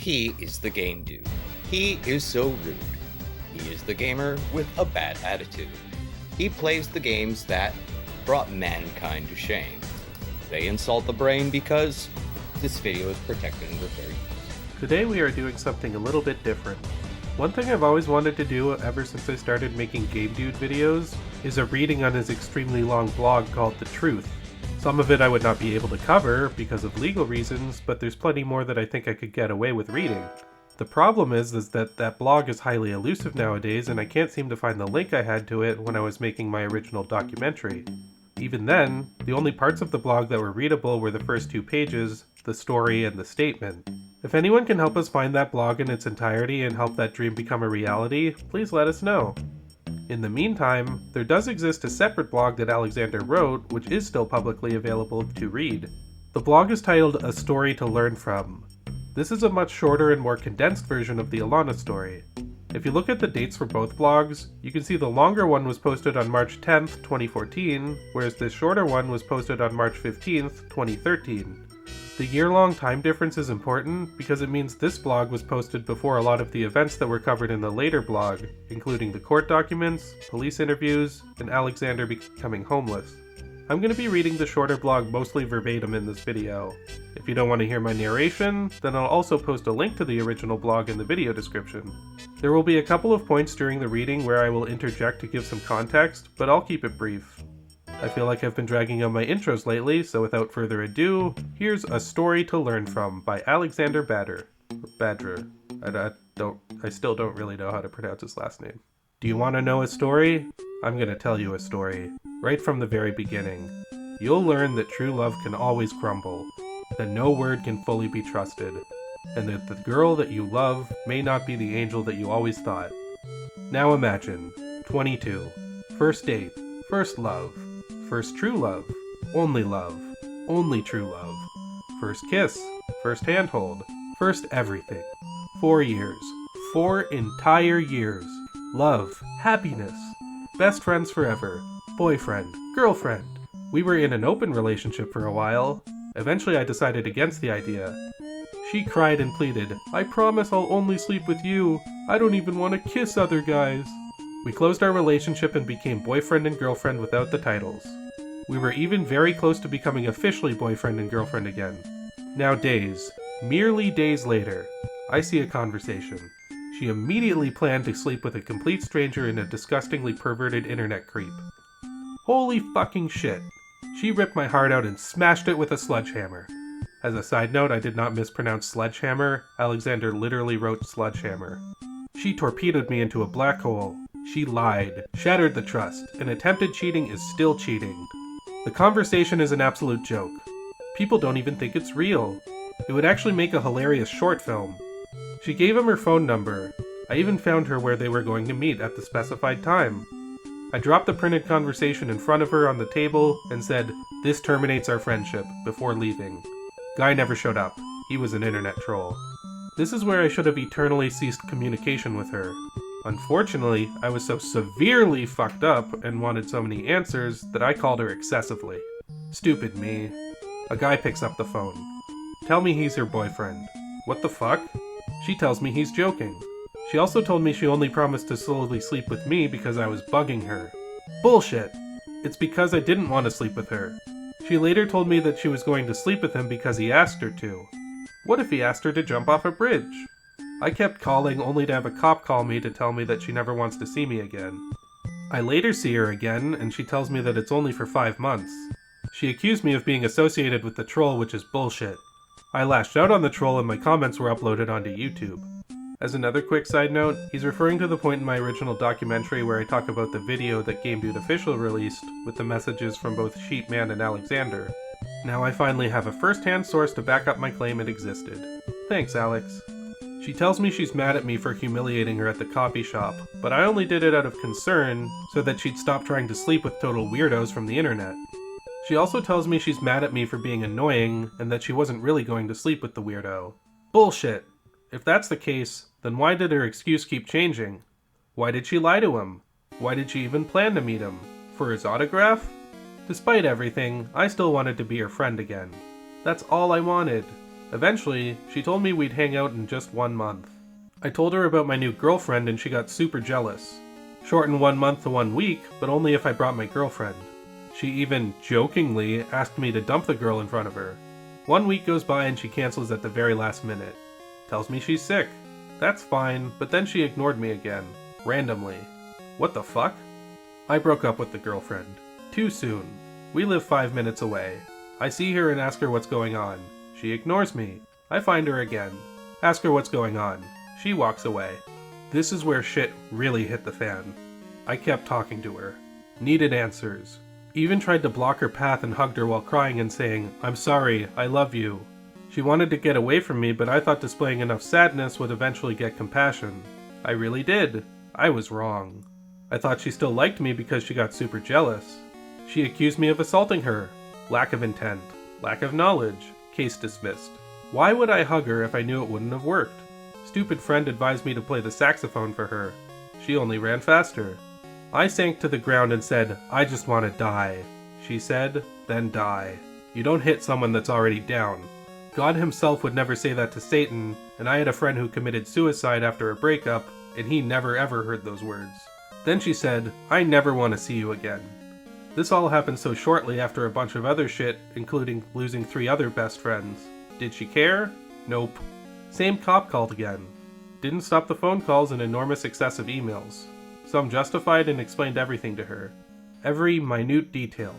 He is the game dude. He is so rude. He is the gamer with a bad attitude. He plays the games that brought mankind to shame. They insult the brain because this video is protected under fair use. Today we are doing something a little bit different. One thing I've always wanted to do ever since I started making Game Dude videos is a reading on his extremely long blog called The Truth. Some of it I would not be able to cover because of legal reasons, but there's plenty more that I think I could get away with reading. The problem is that that blog is highly elusive nowadays, and I can't seem to find the link I had to it when I was making my original documentary. Even then, the only parts of the blog that were readable were the first 2 pages, the story, and the statement. If anyone can help us find that blog in its entirety and help that dream become a reality, please let us know. In the meantime, there does exist a separate blog that Alexander wrote, which is still publicly available to read. The blog is titled A Story to Learn From. This is a much shorter and more condensed version of the Alana story. If you look at the dates for both blogs, you can see the longer one was posted on March 10th, 2014, whereas the shorter one was posted on March 15th, 2013. The year-long time difference is important because it means this blog was posted before a lot of the events that were covered in the later blog, including the court documents, police interviews, and Alexander becoming homeless. I'm going to be reading the shorter blog mostly verbatim in this video. If you don't want to hear my narration, then I'll also post a link to the original blog in the video description. There will be a couple of points during the reading where I will interject to give some context, but I'll keep it brief. I feel like I've been dragging on my intros lately, so without further ado, here's A Story to Learn From by Alexander Badger. I still don't really know how to pronounce his last name. Do you want to know a story? I'm gonna tell you a story, right from the very beginning. You'll learn that true love can always crumble, that no word can fully be trusted, and that the girl that you love may not be the angel that you always thought. Now imagine, 22, first date, first love, first true love, only true love, first kiss, first handhold, first everything. 4 years, 4 entire years, love, happiness, best friends forever, boyfriend, girlfriend. We were in an open relationship for a while. Eventually I decided against the idea. She cried and pleaded, "I promise I'll only sleep with you. I don't even want to kiss other guys." We closed our relationship and became boyfriend and girlfriend without the titles. We were even very close to becoming officially boyfriend and girlfriend again. Now merely days later, I see a conversation. She immediately planned to sleep with a complete stranger and a disgustingly perverted internet creep. Holy fucking shit. She ripped my heart out and smashed it with a sledgehammer. As a side note, I did not mispronounce sledgehammer. Alexander literally wrote sledgehammer. She torpedoed me into a black hole. She lied, shattered the trust, and attempted cheating is still cheating. The conversation is an absolute joke. People don't even think it's real. It would actually make a hilarious short film. She gave him her phone number. I even found her where they were going to meet at the specified time. I dropped the printed conversation in front of her on the table and said, "This terminates our friendship," before leaving. Guy never showed up. He was an internet troll. This is where I should have eternally ceased communication with her. Unfortunately, I was so severely fucked up and wanted so many answers that I called her excessively. Stupid me. A guy picks up the phone. "Tell me he's your boyfriend." What the fuck? She tells me he's joking. She also told me she only promised to slowly sleep with me because I was bugging her. Bullshit! It's because I didn't want to sleep with her. She later told me that she was going to sleep with him because he asked her to. What if he asked her to jump off a bridge? I kept calling only to have a cop call me to tell me that she never wants to see me again. I later see her again, and she tells me that it's only for 5 months. She accused me of being associated with the troll, which is bullshit. I lashed out on the troll and my comments were uploaded onto YouTube. As another quick side note, he's referring to the point in my original documentary where I talk about the video that Game Dude Official released with the messages from both Sheepman and Alexander. Now I finally have a first-hand source to back up my claim it existed. Thanks, Alex. She tells me she's mad at me for humiliating her at the coffee shop, but I only did it out of concern so that she'd stop trying to sleep with total weirdos from the internet. She also tells me she's mad at me for being annoying and that she wasn't really going to sleep with the weirdo. Bullshit! If that's the case, then why did her excuse keep changing? Why did she lie to him? Why did she even plan to meet him? For his autograph? Despite everything, I still wanted to be her friend again. That's all I wanted. Eventually, she told me we'd hang out in just 1 month. I told her about my new girlfriend and she got super jealous. Shortened 1 month to 1 week, but only if I brought my girlfriend. She even jokingly asked me to dump the girl in front of her. 1 week goes by and she cancels at the very last minute. Tells me she's sick. That's fine, but then she ignored me again. Randomly. What the fuck? I broke up with the girlfriend. Too soon. We live 5 minutes away. I see her and ask her what's going on. She ignores me. I find her again. Ask her what's going on. She walks away. This is where shit really hit the fan. I kept talking to her. Needed answers. Even tried to block her path and hugged her while crying and saying, "I'm sorry, I love you." She wanted to get away from me, but I thought displaying enough sadness would eventually get compassion. I really did. I was wrong. I thought she still liked me because she got super jealous. She accused me of assaulting her. Lack of intent. Lack of knowledge. Case dismissed. Why would I hug her if I knew it wouldn't have worked? Stupid friend advised me to play the saxophone for her. She only ran faster. I sank to the ground and said, "I just want to die." She said, "Then die. You don't hit someone that's already down." God himself would never say that to Satan, and I had a friend who committed suicide after a breakup, and he never ever heard those words. Then she said, "I never want to see you again." This all happened so shortly after a bunch of other shit, including losing 3 other best friends. Did she care? Nope. Same cop called again. Didn't stop the phone calls and enormous excess of emails. Some justified and explained everything to her. Every minute detail.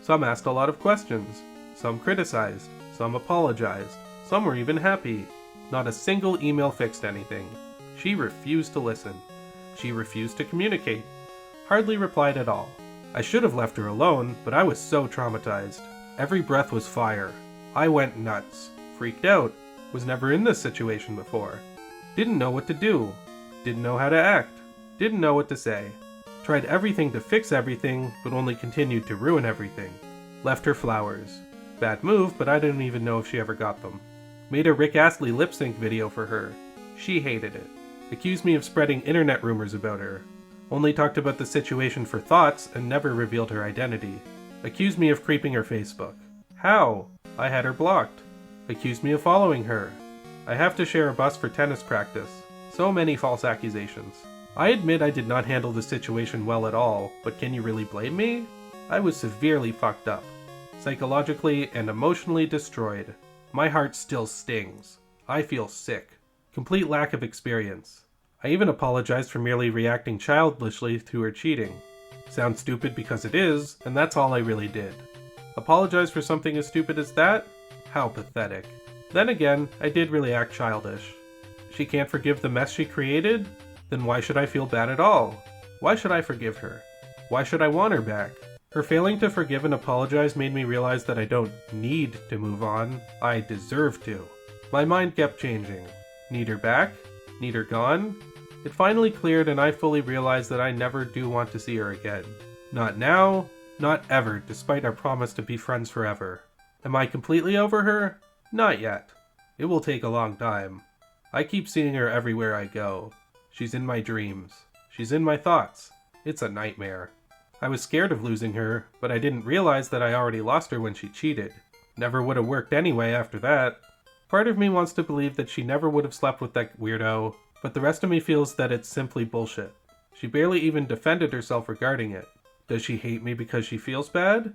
Some asked a lot of questions. Some criticized. Some apologized. Some were even happy. Not a single email fixed anything. She refused to listen. She refused to communicate. Hardly replied at all. I should have left her alone, but I was so traumatized. Every breath was fire. I went nuts. Freaked out. Was never in this situation before. Didn't know what to do. Didn't know how to act. Didn't know what to say. Tried everything to fix everything, but only continued to ruin everything. Left her flowers. Bad move, but I didn't even know if she ever got them. Made a Rick Astley lip sync video for her. She hated it. Accused me of spreading internet rumors about her. Only talked about the situation for thoughts and never revealed her identity. Accused me of creeping her Facebook. How? I had her blocked. Accused me of following her. I have to share a bus for tennis practice. So many false accusations. I admit I did not handle the situation well at all, but can you really blame me? I was severely fucked up. Psychologically and emotionally destroyed. My heart still stings. I feel sick. Complete lack of experience. I even apologized for merely reacting childishly to her cheating. Sounds stupid because it is, and that's all I really did. Apologize for something as stupid as that? How pathetic. Then again, I did really act childish. She can't forgive the mess she created? Then why should I feel bad at all? Why should I forgive her? Why should I want her back? Her failing to forgive and apologize made me realize that I don't need to move on. I deserve to. My mind kept changing. Need her back? Need her gone? It finally cleared and I fully realized that I never do want to see her again. Not now, not ever, despite our promise to be friends forever. Am I completely over her? Not yet. It will take a long time. I keep seeing her everywhere I go. She's in my dreams. She's in my thoughts. It's a nightmare. I was scared of losing her, but I didn't realize that I already lost her when she cheated. Never would have worked anyway after that. Part of me wants to believe that she never would have slept with that weirdo, but the rest of me feels that it's simply bullshit. She barely even defended herself regarding it. Does she hate me because she feels bad?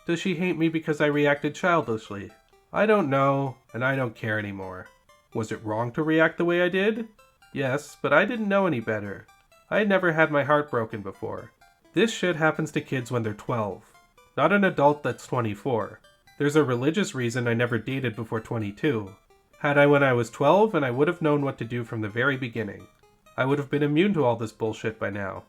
Does she hate me because I reacted childishly? I don't know, and I don't care anymore. Was it wrong to react the way I did? Yes, but I didn't know any better. I had never had my heart broken before. This shit happens to kids when they're 12. Not an adult that's 24. There's a religious reason I never dated before 22. Had I when I was 12, and I would have known what to do from the very beginning. I would have been immune to all this bullshit by now.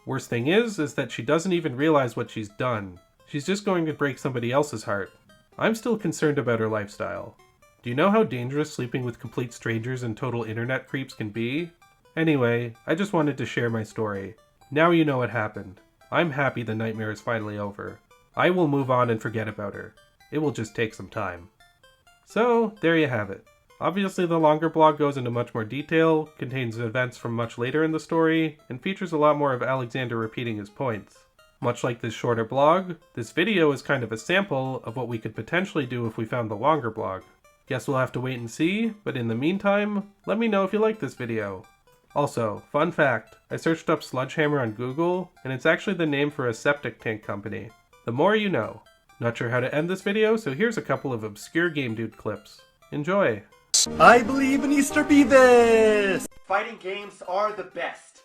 Worst thing is that she doesn't even realize what she's done. She's just going to break somebody else's heart. I'm still concerned about her lifestyle. Do you know how dangerous sleeping with complete strangers and total internet creeps can be? Anyway, I just wanted to share my story. Now you know what happened. I'm happy the nightmare is finally over. I will move on and forget about her. It will just take some time. So, there you have it. Obviously the longer blog goes into much more detail, contains events from much later in the story, and features a lot more of Alexander repeating his points. Much like this shorter blog, this video is kind of a sample of what we could potentially do if we found the longer blog. Guess we'll have to wait and see, but in the meantime, let me know if you like this video. Also, fun fact, I searched up Sledgehammer on Google, and it's actually the name for a septic tank company. The more you know. Not sure how to end this video, so here's a couple of obscure Game Dude clips. Enjoy! I believe in Easter Beavis! Fighting games are the best.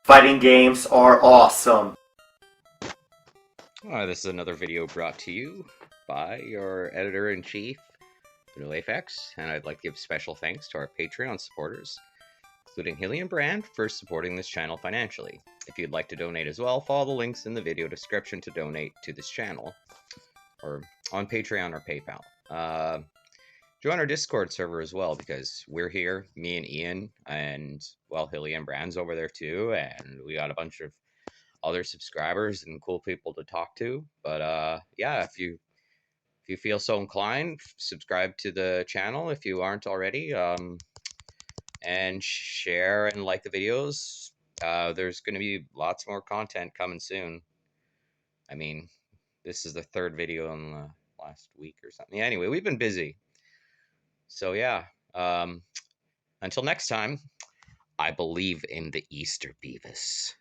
Fighting games are awesome. This is another video brought to you by your editor-in-chief, Afex, and I'd like to give special thanks to our Patreon supporters, including Hilly and Brand, for supporting this channel financially. If you'd like to donate as well, follow the links in the video description to donate to this channel, or on Patreon or PayPal. Join our Discord server as well, because we're here, me and Ian, and, well, Hilly and Brand's over there too, and we got a bunch of other subscribers and cool people to talk to. But yeah, if you feel so inclined, subscribe to the channel if you aren't already, and share and like the videos. There's going to be lots more content coming soon. I mean, this is the third video in the last week or something. Anyway, we've been busy. So yeah, until next time, I believe in the Easter Beavis.